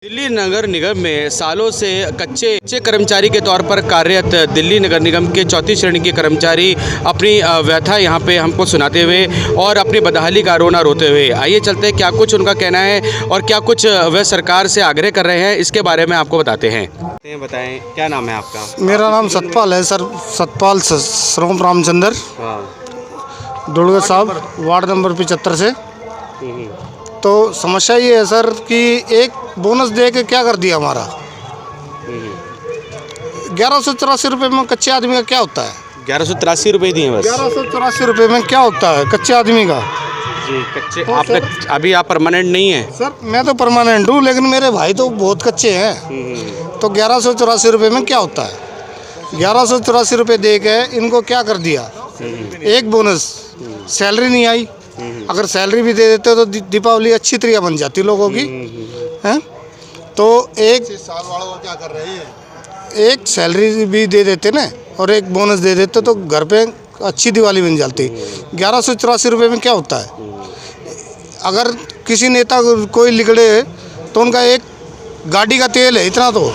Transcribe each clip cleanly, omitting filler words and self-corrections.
दिल्ली नगर निगम में सालों से कच्चे कर्मचारी के तौर पर कार्यरत दिल्ली नगर निगम के चौथी श्रेणी के कर्मचारी अपनी व्यथा यहां पे हमको सुनाते हुए और अपनी बदहाली का रोना रोते हुए, आइए चलते हैं क्या कुछ उनका कहना है और क्या कुछ वह सरकार से आग्रह कर रहे हैं, इसके बारे में आपको बताते हैं। बताएं, क्या नाम है आपका? मेरा नाम सतपाल है सर, सतपाल श्रोम रामचंद्र, दुर्गा साहब, वार्ड नंबर 75 से। तो समस्या ये है सर कि एक बोनस दे के क्या कर दिया हमारा। 1184 रुपये में कच्चे आदमी का क्या होता है? 1183 रुपये दिए बस। 1184 रुपये में क्या होता है कच्चे आदमी का? जी कच्चे। तो आप अभी आप परमानेंट नहीं है? सर मैं तो परमानेंट हूँ, लेकिन मेरे भाई तो बहुत कच्चे हैं। तो 1184 रुपये में क्या होता है? 1184 रुपये दे के इनको क्या कर दिया? एक बोनस, सैलरी नहीं आई। अगर सैलरी भी दे देते तो दीपावली अच्छी तरह बन जाती लोगों की, हैं? तो एक साल वालों क्या कर रहे हैं, एक सैलरी भी दे देते ना और एक बोनस दे देते तो घर पे अच्छी दिवाली बन जाती। 1184 रुपये में क्या होता है? अगर किसी नेता कोई लिगड़े तो उनका एक गाड़ी का तेल है इतना, तो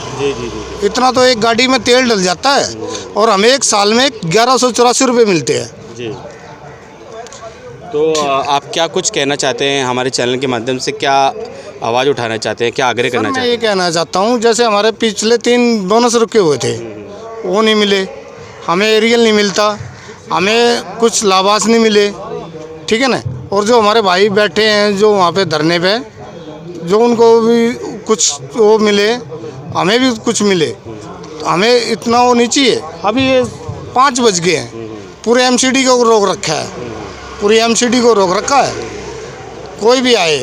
इतना तो एक गाड़ी में तेल डल जाता है और हमें एक साल में 1184 रुपये मिलते हैं। तो आप क्या कुछ कहना चाहते हैं हमारे चैनल के माध्यम से, क्या आवाज़ उठाना चाहते हैं, क्या आग्रह करना चाहते हैं? मैं ये कहना चाहता हूँ, जैसे हमारे पिछले 3 बोनस रुके हुए थे वो नहीं मिले, हमें एरियल नहीं मिलता, हमें कुछ लाभांश नहीं मिले, ठीक है ना। और जो हमारे भाई बैठे हैं जो वहाँ पे धरने पे, जो उनको भी कुछ वो मिले, हमें भी कुछ मिले, हमें इतना वो नहीं चाहिए। अभी ये 5 बज गए हैं, पूरे MCD को रोक रखा है, पूरी MCD को रोक रखा है। कोई भी आए,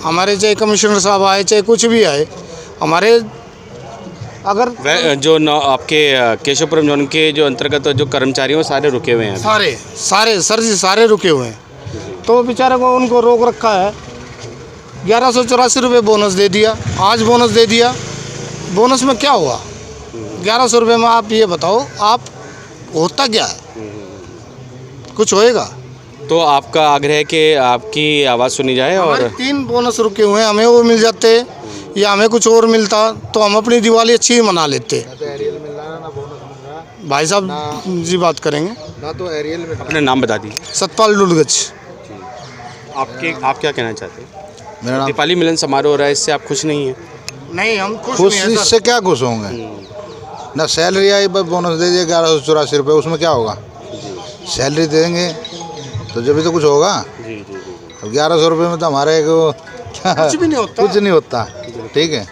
हमारे चाहे कमिश्नर साहब आए चाहे कुछ भी आए, हमारे अगर जो आपके केशवपुरम जोन के जो अंतर्गत जो कर्मचारी हैं सारे रुके हुए हैं, सारे सर जी सारे रुके हुए हैं। तो बेचारे को उनको रोक रखा है। 1184 रुपये बोनस दे दिया, आज बोनस दे दिया। बोनस में क्या हुआ? 1100 रुपये में आप ये बताओ, आप होता क्या है? कुछ होएगा? तो आपका आग्रह है कि आपकी आवाज़ सुनी जाए और 3 बोनस रुके हुए हैं, हमें वो मिल जाते या हमें कुछ और मिलता तो हम अपनी दिवाली अच्छी मना लेते। भाई साहब जी बात करेंगे ना, तो एरियल में अपना नाम बता दीजिए। सतपाल डुलगच। आप क्या कहना चाहते हैं? मेरा नाम दीपावली मिलन समारोह हो रहा है, इससे आप खुश नहीं हैं? नहीं, हम खुश इससे क्या खुश होंगे? ना सैलरी आई, बस बोनस दे दिए 1184 रुपये, उसमें क्या होगा? सैलरी देंगे तो जब भी तो कुछ होगा। अब 1100 रुपये में तो हमारे को कुछ भी नहीं होता, कुछ नहीं होता। ठीक है,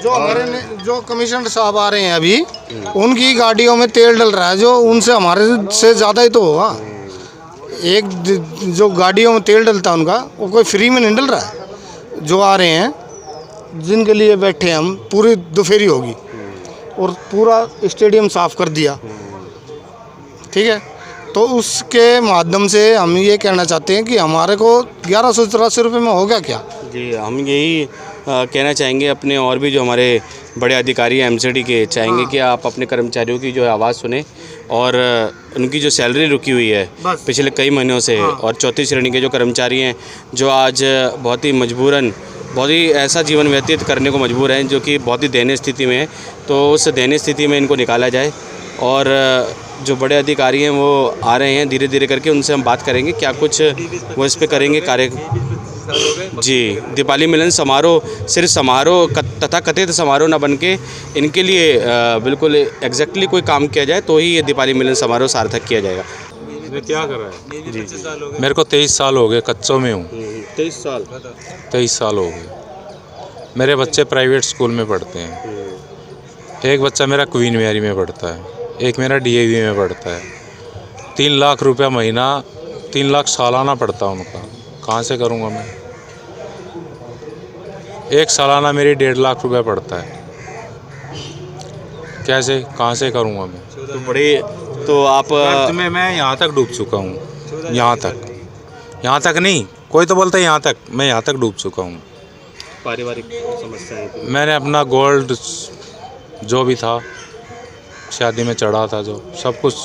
जो हमारे जो कमिश्नर साहब आ रहे हैं अभी, उनकी गाड़ियों में तेल डल रहा है, जो उनसे हमारे से ज़्यादा ही तो होगा। एक जो गाड़ियों में तेल डलता है उनका, वो कोई फ्री में नहीं डल रहा है। जो आ रहे हैं, जिनके लिए बैठे हम, पूरी दोपहरी होगी और पूरा स्टेडियम साफ कर दिया, ठीक है। तो उसके माध्यम से हम ये कहना चाहते हैं कि हमारे को 1184 रुपये में होगा क्या? जी, हम यही कहना चाहेंगे अपने और भी जो हमारे बड़े अधिकारी हैं MCD के, चाहेंगे कि आप अपने कर्मचारियों की जो आवाज़ सुने और उनकी जो सैलरी रुकी हुई है पिछले कई महीनों से, और चौथी श्रेणी के जो कर्मचारी हैं जो आज बहुत ही मजबूरन बहुत ही ऐसा जीवन व्यतीत करने को मजबूर हैं जो कि बहुत ही दयनीय स्थिति में है, तो उस दयनीय स्थिति में इनको निकाला जाए। और जो बड़े अधिकारी हैं वो आ रहे हैं धीरे धीरे करके, उनसे हम बात करेंगे क्या कुछ वो इस पे करेंगे कार्य। जी, दीपावली मिलन समारोह सिर्फ समारोह तथा कथित समारोह न बन के इनके लिए बिल्कुल एग्जैक्टली कोई काम किया जाए तो ही ये दीपावली मिलन समारोह सार्थक किया जाएगा। क्या कर रहा है? जी, मेरे को 23 साल हो गए, कच्चों में हूँ। 23 साल हो गए। मेरे बच्चे प्राइवेट स्कूल में पढ़ते हैं। एक बच्चा मेरा क्वीन मैरी में पढ़ता है, एक मेरा DAV में पढ़ता है। 3 लाख रुपया महीना, 3 लाख सालाना पड़ता उनका, कहाँ से करूँगा मैं? एक सालाना मेरी 1.5 लाख रुपया पड़ता है, कैसे कहाँ से करूँगा मैं? तो बड़े तो आप मैं यहाँ तक डूब चुका हूँ, यहाँ तक नहीं, कोई तो बोलता है यहाँ तक, मैं यहाँ तक डूब चुका हूँ। पारिवारिक समस्याएं, मैंने अपना गोल्ड जो भी था शादी में चढ़ा था, जो सब कुछ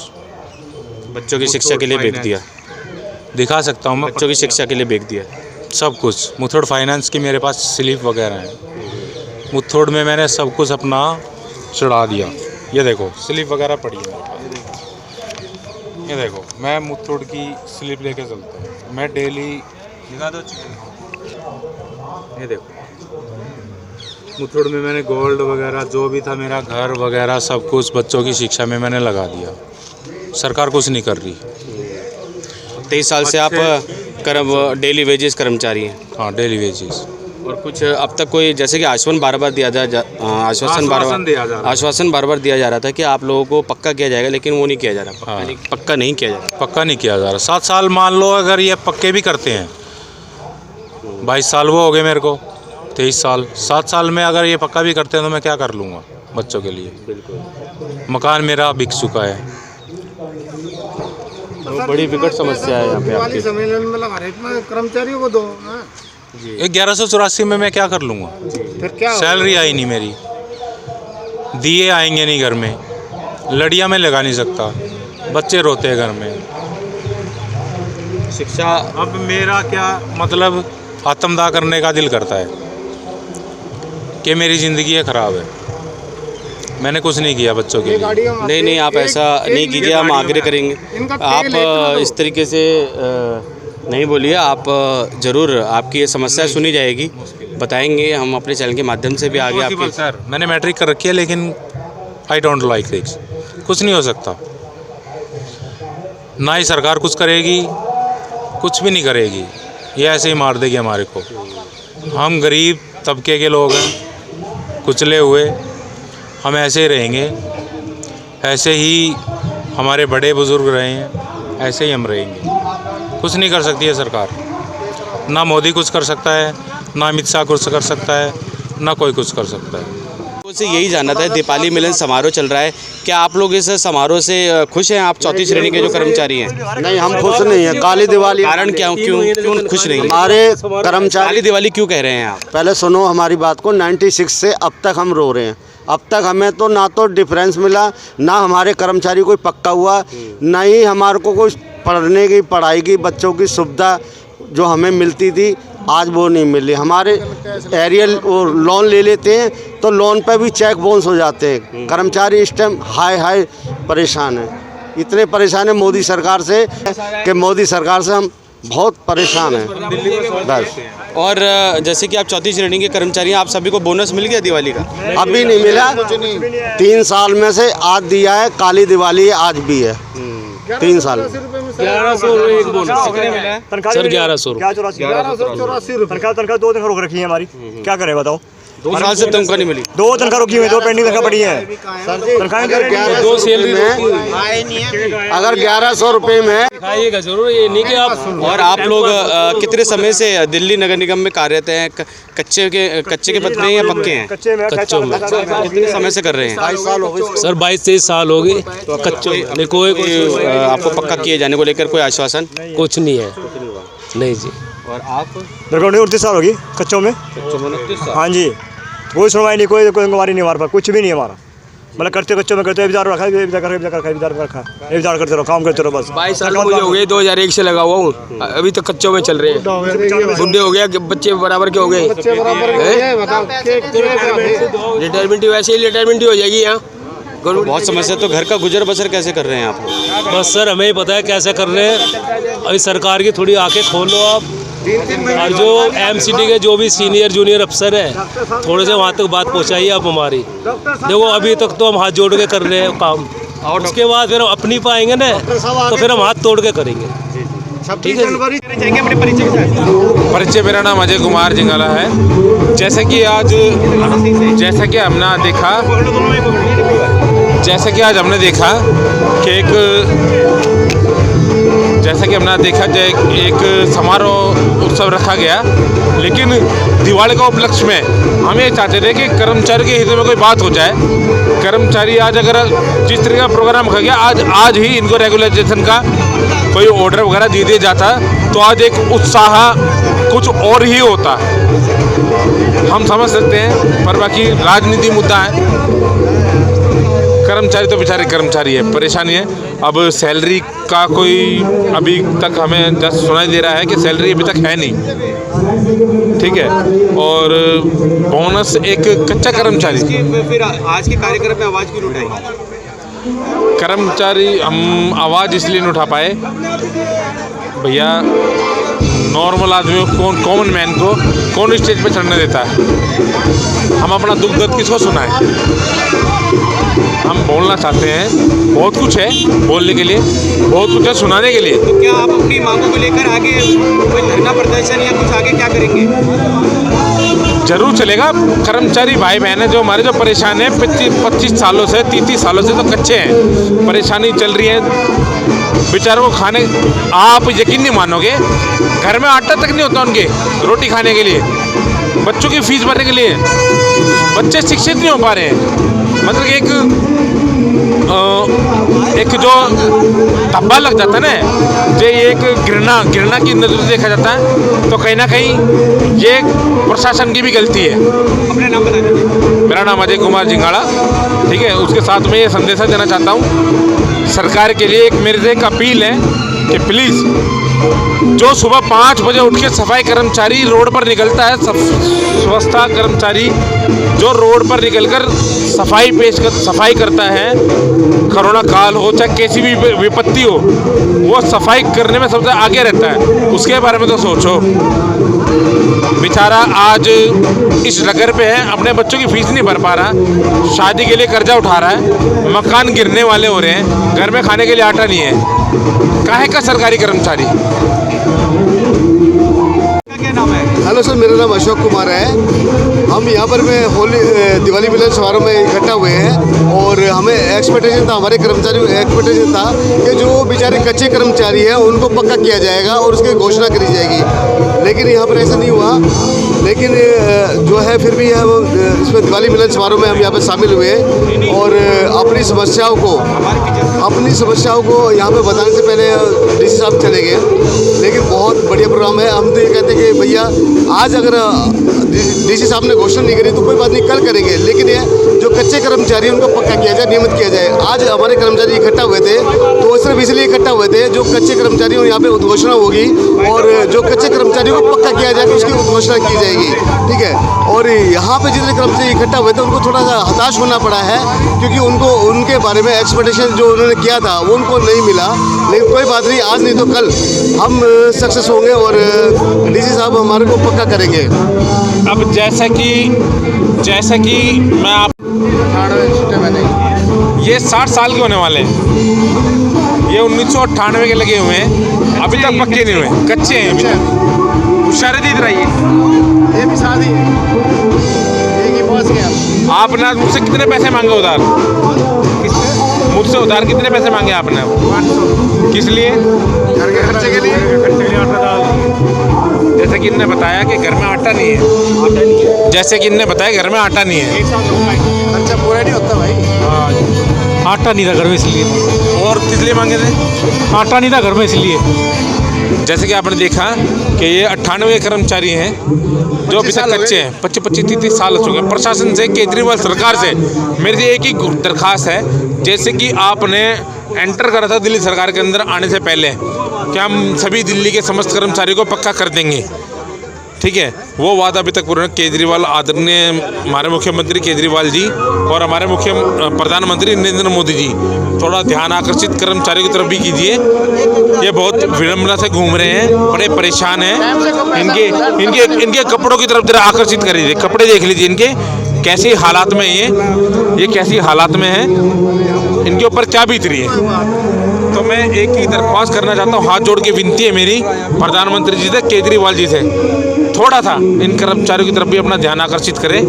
बच्चों की शिक्षा के लिए बेच दिया। दिखा सकता हूँ मैं, बच्चों की शिक्षा के लिए बेच दिया सब कुछ। मुथूट फाइनेंस की मेरे पास स्लिप वगैरह है। मुथोड़ में मैंने सब कुछ अपना चढ़ा दिया। ये देखो स्लिप वगैरह पड़ी है मेरे पास। ये देखो मैं मुथोड़ की स्लिप लेके चलता हूँ। मैं डेली दिखा दो। ये देखो मुथोड़ में मैंने गोल्ड वगैरह जो भी था मेरा घर वगैरह सब कुछ बच्चों की शिक्षा में मैंने लगा दिया। सरकार कुछ नहीं कर रही। 23 साल से आप डेली वेजेस कर्मचारी हैं। हाँ डेली वेजेस। और कुछ अब तक कोई जैसे कि आश्वासन बार बार दिया आश्वासन बार बार दिया जा रहा था कि आप लोगों को पक्का किया जाएगा, लेकिन वो नहीं किया जा रहा। पक्का नहीं किया जा रहा। पक्का नहीं किया जा रहा। 7 साल मान लो अगर ये पक्के भी करते हैं, 22 साल वो हो गए मेरे को, 23 साल, 7 साल में अगर ये पक्का भी करते हैं तो मैं क्या कर लूँगा बच्चों के लिए। बिल्कुल मकान मेरा बिक चुका है। तो बड़ी विकट समस्या है यहाँ पे आपकी। सम्मेलन में लगा रहे इतना कर्मचारियों को दो। 1184 में मैं क्या कर लूँगा। फिर क्या सैलरी आई नहीं मेरी, दिए आएंगे नहीं घर में, लड़ियाँ में लगा नहीं सकता, बच्चे रोते हैं घर में। शिक्षा अब मेरा क्या मतलब आत्मदाह करने का दिल करता है कि मेरी ज़िंदगी है ख़राब है। मैंने कुछ नहीं किया बच्चों के लिए। नहीं, आप ऐसा नहीं कीजिए, हम आग्रह करेंगे। आप इस तरीके से नहीं बोलिए। आप ज़रूर आपकी ये समस्या सुनी जाएगी, बताएंगे हम अपने चैनल के माध्यम से भी आगे आपके। सर मैंने मैट्रिक कर रखी है लेकिन आई डोंट लाइक दिस। कुछ नहीं हो सकता, ना ही सरकार कुछ करेगी, कुछ भी नहीं करेगी। ये ऐसे ही मार देगी हमारे को। हम गरीब तबके के लोग हैं, कुचले हुए, हम ऐसे ही रहेंगे। ऐसे ही हमारे बड़े बुजुर्ग रहे हैं, ऐसे ही हम रहेंगे। कुछ नहीं कर सकती है सरकार। ना मोदी कुछ कर सकता है, ना अमित शाह कुछ कर सकता है, ना कोई कुछ कर सकता है। मुझसे यही जानना था, दीपावली मिलन समारोह चल रहा है, क्या आप लोग इस समारोह से खुश हैं? आप चौथी श्रेणी के जो कर्मचारी हैं। नहीं, हम खुश नहीं हैं। काली दिवाली कारण क्यों खुश नहीं? हमारे कर्मचारी काली दिवाली क्यों कह रहे हैं आप? पहले सुनो हमारी बात को। 96 से अब तक हम रो रहे हैं। अब तक हमें तो ना तो डिफरेंस मिला, ना हमारे कर्मचारी कोई पक्का हुआ, ना ही हमारे को कोई पढ़ने की पढ़ाई की बच्चों की सुविधा जो हमें मिलती थी, आज वो नहीं मिली। हमारे एरियल और लोन ले लेते हैं तो लोन पे भी चेक बाउंस हो जाते हैं। कर्मचारी इस टाइम हाई परेशान है। इतने परेशान है मोदी सरकार से कि मोदी सरकार से हम बहुत परेशान हैं बस। और जैसे कि आप चौथी श्रेणी के कर्मचारी हैं, आप सभी को बोनस मिल गया दिवाली का? अभी नहीं मिला। 3 साल में से आज दिया है। काली दिवाली आज भी है। 3 साल 1100 एक बोनस सर। 1184 रुपये तनख्वाह 2 दिन रोक रखी है हमारी। क्या करें बताओ? 2 साल से तनख्वाह नहीं मिली। 2 तनख्वाह रोकी हुई, 2 पेंडिंग तनख्वाह पड़ी है। दो सैलरी अगर 1100 रुपये में खाइएगा जरूर, ये नहीं कि आप। और आप लोग कितने समय से दिल्ली नगर निगम में कार्यरत हैं? कच्चे के पत्ते हैं या पक्के हैं? कच्चे में कितने समय से कर रहे हैं? 22 साल हो गए सर। 22-23 साल हो गए कच्चे। कोई आपको पक्का किए जाने को लेकर कोई आश्वासन? कुछ नहीं है। नहीं जी। और आप? मेरे को 29 साल होगी कच्चों में। हाँ जी, कोई सुनवाई नहीं, कोई इंक्वायरी नहीं हमारे पास, कुछ भी नहीं हमारा। मतलब करते कच्चों में करते विचार रखा, विचार करते रहो, काम करते रहो बस। 22 साल मुझे हो गए, 2001 से लगा हुआ हूँ, अभी तक कच्चों में चल रहे हैं। बुढ़े हो गया, बच्चे बराबर के हो गए। रिटायरमेंट वैसे ही रिटायरमेंट हो जाएगी यहाँ। बहुत समस्या। तो घर का गुजर बसर कैसे कर रहे हैं आप लोग? बस सर हमें ही पता है कैसे कर रहे हैं। अभी सरकार की थोड़ी आंखें खोलो आप। और जो एमसीडी के जो भी सीनियर जूनियर अफसर हैं, थोड़े से वहाँ तक बात पहुँचाइए आप हमारी। देखो अभी तक तो हम हाथ जोड़ के कर रहे हैं काम, और उसके बाद फिर हम अपनी पाएंगे ना तो फिर हम हाथ तोड़ के करेंगे। ठीक है। परिचय, मेरा नाम अजय कुमार जिंगाला है। जैसा कि आज हमने देखा कि एक समारोह उत्सव रखा गया, लेकिन दिवाली के उपलक्ष्य में हम ये चाहते थे कि कर्मचारी के हित में कोई बात हो जाए। कर्मचारी आज अगर जिस तरह का प्रोग्राम रखा गया, आज ही इनको रेगुलराइजेशन का कोई ऑर्डर वगैरह दे दिया जाता तो आज एक उत्साह कुछ और ही होता। हम समझ सकते हैं, पर बाकी राजनीति मुद्दा है। कर्मचारी तो बेचारे कर्मचारी है, परेशानी है। अब सैलरी का कोई अभी तक हमें जस्ट सुनाई दे रहा है कि सैलरी अभी तक है नहीं, ठीक है। और बोनस एक कच्चा कर्मचारी। फिर आज के कार्यक्रम में आवाज़ क्यों उठाई? कर्मचारी हम आवाज़ इसलिए नहीं उठा पाए भैया, नॉर्मल आदमियों को, कॉमन मैन को कौन स्टेज पे चढ़ने देता है? हम अपना दुख दर्द किसको सुनाएं? हम बोलना चाहते हैं, बहुत कुछ है बोलने के लिए, बहुत कुछ है सुनाने के लिए। तो क्या आप अपनी मांगों को लेकर आगे कोई धरना प्रदर्शन या कुछ आगे क्या करेंगे? जरूर चलेगा। कर्मचारी भाई बहन है जो हमारे जो परेशान है 25 सालों से, 30 सालों से तो कच्चे हैं, परेशानी चल रही है बेचारों को खाने। आप यकीन नहीं मानोगे, घर में आटा तक नहीं होता उनके रोटी खाने के लिए, बच्चों की फीस भरने के लिए। बच्चे शिक्षित नहीं हो पा रहे हैं। मतलब एक जो धब्बा लग जाता है ना, जो एक घृणा की नज़र से देखा जाता है, तो कहीं ना कहीं ये प्रशासन की भी गलती है। अपना नाम बता दीजिए। मेरा नाम अजय कुमार जिंगाड़ा, ठीक है। उसके साथ में ये संदेशा देना चाहता हूँ सरकार के लिए, मेरे से एक अपील है कि प्लीज़ जो सुबह 5 बजे उठ के सफाई कर्मचारी रोड पर निकलता है, स्वच्छता कर्मचारी जो रोड पर निकलकर सफाई करता है, कोरोना काल हो चाहे कैसी भी विपत्ति हो, वो सफाई करने में सबसे आगे रहता है। उसके बारे में तो सोचो। बेचारा आज इस नगर पे है, अपने बच्चों की फीस नहीं भर पा रहा, शादी के लिए कर्जा उठा रहा है, मकान गिरने वाले हो रहे हैं, घर में खाने के लिए आटा नहीं है। काहे का सरकारी कर्मचारी? क्या नाम है? हेलो सर, मेरा नाम अशोक कुमार है। हम यहाँ पर में दिवाली मिलन समारोह में इकट्ठा हुए हैं और हमें एक्सपेक्टेशन था, हमारे कर्मचारियों को एक्सपेक्टेशन था कि जो बेचारे कच्चे कर्मचारी हैं उनको पक्का किया जाएगा और उसकी घोषणा करी जाएगी, लेकिन यहाँ पर ऐसा नहीं हुआ। लेकिन जो है फिर भी है इसमें दिवाली मिलन समारोह में हम यहाँ पर शामिल हुए और अपनी समस्याओं को यहाँ पे बताने से पहले डीसी साहब चले गए। लेकिन बहुत बढ़िया प्रोग्राम है। हम तो ये कहते हैं कि भैया आज अगर डीसी साहब ने घोषणा नहीं करी तो कोई बात नहीं, कल करेंगे, लेकिन ये जो कच्चे कर्मचारी हैं उनको पक्का किया जाए, नियमित किया जाए। आज हमारे कर्मचारी इकट्ठा हुए थे तो सिर्फ इसलिए इकट्ठा हुए थे जो कच्चे कर्मचारी यहाँ पे उद्घोषणा होगी और जो कच्चे कर्मचारियों को पक्का किया जाए तो उसकी उद्घोषणा की जाएगी, ठीक है। और यहाँ पे जितने कर्मचारी इकट्ठा हुए थे उनको थोड़ा सा हताश होना पड़ा है क्योंकि उनको उनके बारे में एक्सपेक्टेशन जो उन्होंने किया था वो उनको नहीं मिला। लेकिन कोई बात नहीं, आज नहीं तो कल हम सक्सेस होंगे और डीसी साहब हमारे को पक्का करेंगे। अब जैसा कि मैं आप ये 60 साल के होने वाले हैं, ये 1998 के लगे हुए हैं, अभी तक पक्के नहीं हुए, कच्चे हैं अभी तक। हुशारी दी रही है। ये भी शादी आपने आज मुझसे कितने पैसे मांगे उधार? मुझसे उधार कितने पैसे मांगे आपने? 500। किस लिए? घर के खर्चे के लिए। जैसे कि इनने बताया कि घर में आटा नहीं है, जैसे कि इनने बताया घर में आटा नहीं है, खर्चा पूरा नहीं होता भाई। आटा नहीं था घर में इसलिए। और किस लिए मांगे थे? आटा नहीं था घर में इसलिए। जैसे कि आपने देखा कि ये 98 कर्मचारी हैं जो अभी तक कच्चे हैं, 25-30 साल हो चुके हैं। प्रशासन से, केजरीवाल सरकार से मेरी एक ही दरख्वास्त है, जैसे कि आपने एंटर करा था दिल्ली सरकार के अंदर आने से पहले कि हम सभी दिल्ली के समस्त कर्मचारियों को पक्का कर देंगे, ठीक है। वो वादा अभी तक पूरा केजरीवाल आदरणीय हमारे मुख्यमंत्री केजरीवाल जी और हमारे प्रधानमंत्री नरेंद्र मोदी जी थोड़ा ध्यान आकर्षित कर्मचारियों की तरफ भी कीजिए। ये बहुत विडम्बना से घूम रहे हैं, बड़े परेशान हैं। इनके कपड़ों की तरफ जरा आकर्षित कर लीजिए, कपड़े देख लीजिए इनके कैसी हालात में ये कैसी हालात में है, इनके ऊपर क्या बीत रही है। तो मैं एक ही दरख्वास्त करना चाहता हूँ, हाथ जोड़ के विनती है मेरी प्रधानमंत्री जी से, केजरीवाल जी से, थोड़ा सा इन कर्मचारियों की तरफ भी अपना ध्यान आकर्षित करें,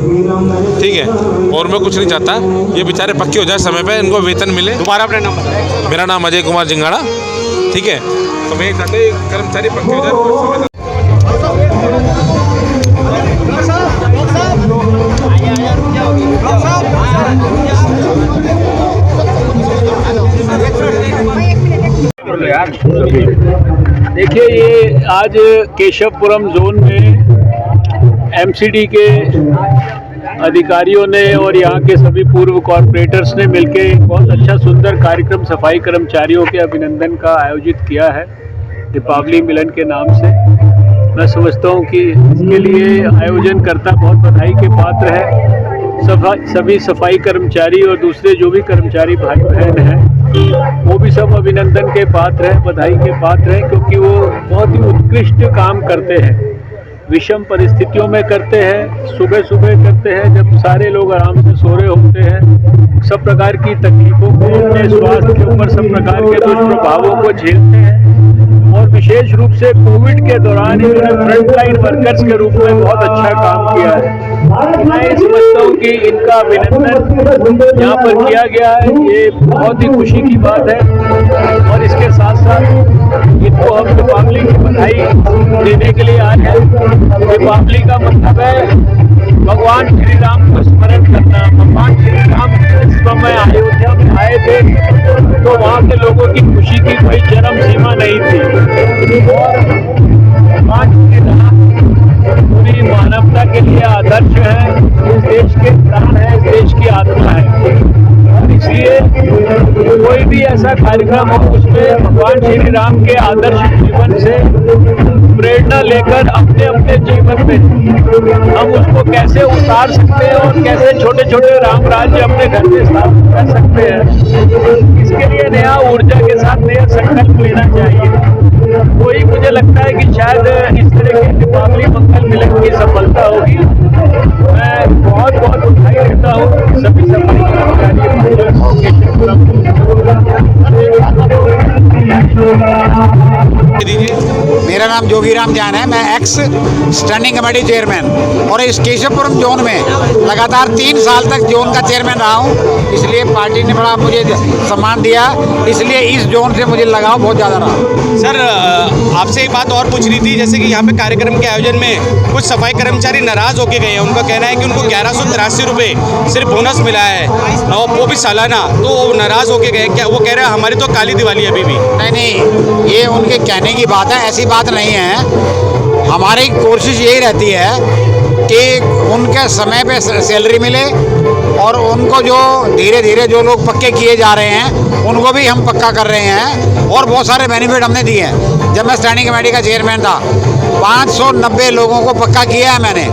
ठीक है। और मैं कुछ नहीं चाहता, ये बेचारे पक्के हो जाए समय पे, इनको वेतन मिले। दोबारा अपना नाम बताएं। मेरा नाम अजय कुमार जिंगाड़ा, ठीक है। तो मैं चाहता हूँ कर्मचारी पक्के हो जाए। देखिए, ये आज केशवपुरम जोन में एमसीडी के अधिकारियों ने और यहाँ के सभी पूर्व कॉर्पोरेटर्स ने मिलकर एक बहुत अच्छा सुंदर कार्यक्रम सफाई कर्मचारियों के अभिनंदन का आयोजित किया है दीपावली मिलन के नाम से। मैं समझता हूँ कि इसके लिए आयोजनकर्ता बहुत बधाई के पात्र है। सभी सफाई कर्मचारी और दूसरे जो भी कर्मचारी भाई बहन हैं वो भी सब अभिनंदन के पात्र हैं, बधाई के पात्र हैं, क्योंकि वो बहुत ही उत्कृष्ट काम करते हैं, विषम परिस्थितियों में करते हैं, सुबह सुबह करते हैं जब सारे लोग आराम से सो रहे होते हैं, सब प्रकार की तकलीफों को, अपने स्वास्थ्य के ऊपर सब प्रकार के दुष्प्रभावों को झेलते हैं और विशेष रूप से कोविड के दौरान इन्होंने फ्रंटलाइन वर्कर्स के रूप में बहुत अच्छा काम किया है। मैं समझता हूँ कि इनका अभिनंदन यहाँ पर किया गया है, ये बहुत ही खुशी की बात है और इसके साथ साथ इनको हम दीपावली की बधाई देने के लिए आए हैं। दीपावली का मतलब है भगवान श्री राम को स्मरण करना। भगवान श्री राम जिस समय अयोध्या में आए थे तो वहाँ के लोगों की खुशी की कोई चरम सीमा नहीं थी और भगवान श्री राम पूरी मानवता के लिए आदर्श है, इस देश के प्राण है, इस देश की आत्मा है और इसलिए कोई भी ऐसा कार्यक्रम हो उसमें भगवान श्री राम के आदर्श जीवन से प्रेरणा लेकर अपने अपने जीवन में हम उसको कैसे उतार सकते हैं और कैसे छोटे छोटे राम राज्य अपने घर में स्थापित कर सकते हैं, इसके लिए नया ऊर्जा के साथ नया संकल्प लेना चाहिए। कोई मुझे लगता है कि शायद इस तरह की दीपावली मंगल मिलन की सफलता होगी। मैं बहुत बहुत बधाई देता हूँ सभी सफाई मेरा नाम जोगीराम जान है। मैं एक्स स्टैंडिंग कमेटी चेयरमैन और इस केशवपुरम जोन में लगातार 3 साल तक जोन का चेयरमैन रहा हूँ, इसलिए पार्टी ने बड़ा मुझे सम्मान दिया, इसलिए इस जोन से मुझे लगाव बहुत ज़्यादा रहा। सर आपसे एक बात और पूछ रही थी, जैसे कि यहाँ पे कार्यक्रम के आयोजन में कुछ सफाई कर्मचारी नाराज़ होके गए हैं। उनका कहना है कि उनको 1183 रुपये सिर्फ बोनस मिला है और वो भी सालाना, तो नाराज़ होके गए। क्या वो कह रहे हैं हमारी तो काली दिवाली अभी भी? नहीं, ये उनके कहने की बात है, ऐसी बात नहीं है। हमारी कोशिश यही रहती है कि उनके समय पे सैलरी मिले और उनको जो धीरे धीरे जो लोग पक्के किए जा रहे हैं उनको भी हम पक्का कर रहे हैं और बहुत सारे बेनिफिट हमने दिए हैं। जब मैं स्टैंडिंग कमेटी का चेयरमैन था 590 लोगों को पक्का किया है मैंने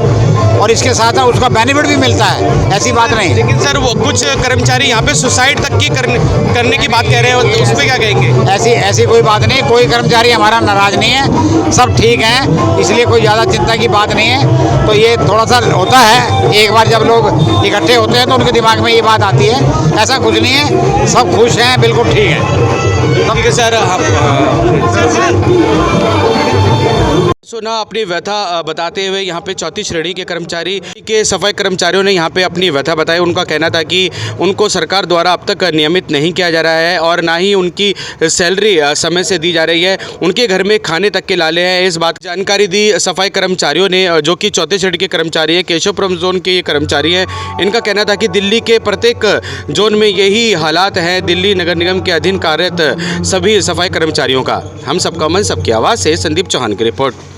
और इसके साथ साथ उसका बेनिफिट भी मिलता है, ऐसी बात नहीं। लेकिन सर वो कुछ कर्मचारी यहाँ पे सुसाइड तक की करने की बात कह रहे हैं, तो उस पर क्या कहेंगे? ऐसी कोई बात नहीं, कोई कर्मचारी हमारा नाराज़ नहीं है, सब ठीक हैं, इसलिए कोई ज़्यादा चिंता की बात नहीं है। तो ये थोड़ा सा होता है, एक बार जब लोग इकट्ठे होते हैं तो उनके दिमाग में ये बात आती है, ऐसा कुछ नहीं है, सब खुश हैं, बिल्कुल ठीक है। ठीक है सर। सुना अपनी व्यथा बताते हुए यहाँ पे चौथी श्रेणी के कर्मचारी के सफाई कर्मचारियों ने यहाँ पे अपनी व्यथा बताई। उनका कहना था कि उनको सरकार द्वारा अब तक नियमित नहीं किया जा रहा है और ना ही उनकी सैलरी समय से दी जा रही है, उनके घर में खाने तक के लाले हैं। इस बात की जानकारी दी सफाई कर्मचारियों ने, जो कि चौथे श्रेणी के कर्मचारी हैं, केशवपुरम जोन के ये कर्मचारी हैं। इनका कहना था कि दिल्ली के प्रत्येक जोन में यही हालात हैं, दिल्ली नगर निगम के अधीन कार्यरत सभी सफाई कर्मचारियों का। हम सबका मन सबकी आवाज़ से संदीप चौहान की रिपोर्ट।